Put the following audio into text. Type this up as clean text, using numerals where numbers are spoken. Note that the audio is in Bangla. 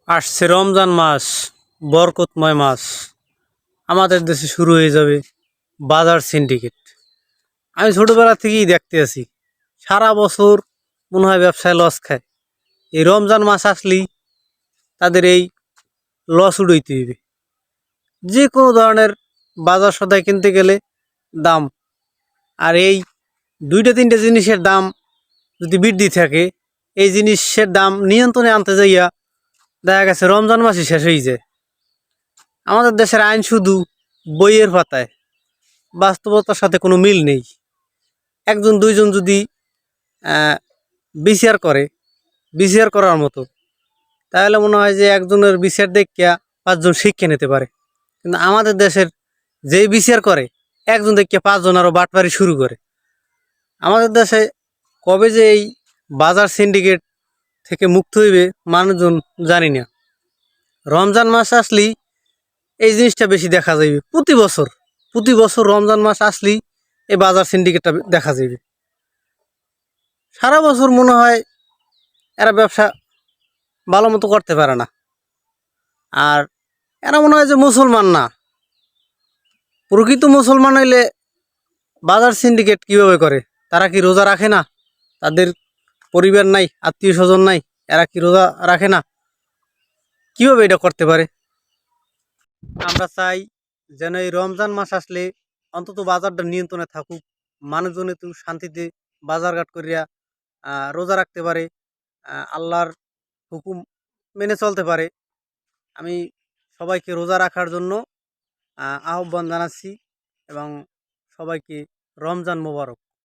আসছে রমজান মাস, বরকতময় মাস। আমাদের দেশে শুরু হয়ে যাবে বাজার সিন্ডিকেট। আমি ছোটবেলা থেকেই দেখতে আছি, সারা বছর মনে হয় ব্যবসায় লস খায়। এই রমজান মাস আসলেই তাদের এই লস উড়াইতে হইবে। যে কোনো ধরনের বাজার সদাই কিনতে গেলে দাম, আর এই দুইটা তিনটা জিনিসের দাম যদি বৃদ্ধি থাকে, এই জিনিসের দাম নিয়ন্ত্রণে আনতে যাইয়া দেখা গেছে রমজান মাসই শেষ হয়ে যায়। আমাদের দেশের আইন শুধু বইয়ের পাতায়, বাস্তবতার সাথে কোনো মিল নেই। একজন দুইজন যদি আহ, বিচার করে, বিচার করার মতো, তাহলে মনে হয় যে একজনের বিচার দেখিয়া পাঁচজন শিক্ষা নিতে পারে। কিন্তু আমাদের দেশের যেই বিচার করে, একজন দেখিয়া পাঁচজন আরো বাটপারি শুরু করে। আমাদের দেশে কবে যে এই বাজার সিন্ডিকেট থেকে মুক্ত হইবে মানুষজন জানি না। রমজান মাস আসলেই এই জিনিসটা বেশি দেখা যাইবে। প্রতি বছর রমজান মাস আসলেই এই বাজার সিন্ডিকেটটা দেখা যাইবে। সারা বছর মনে হয় এরা ব্যবসা ভালো মতো করতে পারে না। আর এরা মনে হয় যে মুসলমান না। প্রকৃত মুসলমান হইলে বাজার সিন্ডিকেট কিভাবে করে? তারা কি রোজা রাখে না? তাদের পরিবার নাই, আত্মীয় স্বজন নাই, এরা কি রোজা রাখে না? কিভাবে এটা করতে পারে? আমরা চাই যেন এই রমজান মাস আসলে অন্তত বাজারটা নিয়ন্ত্রণে থাকুক, মানুষজন একটু শান্তিতে বাজারঘাট করিয়া রোজা রাখতে পারে, আল্লাহর হুকুম মেনে চলতে পারে। আমি সবাইকে রোজা রাখার জন্য আহ্বান জানাচ্ছি এবং সবাইকে রমজান মোবারক।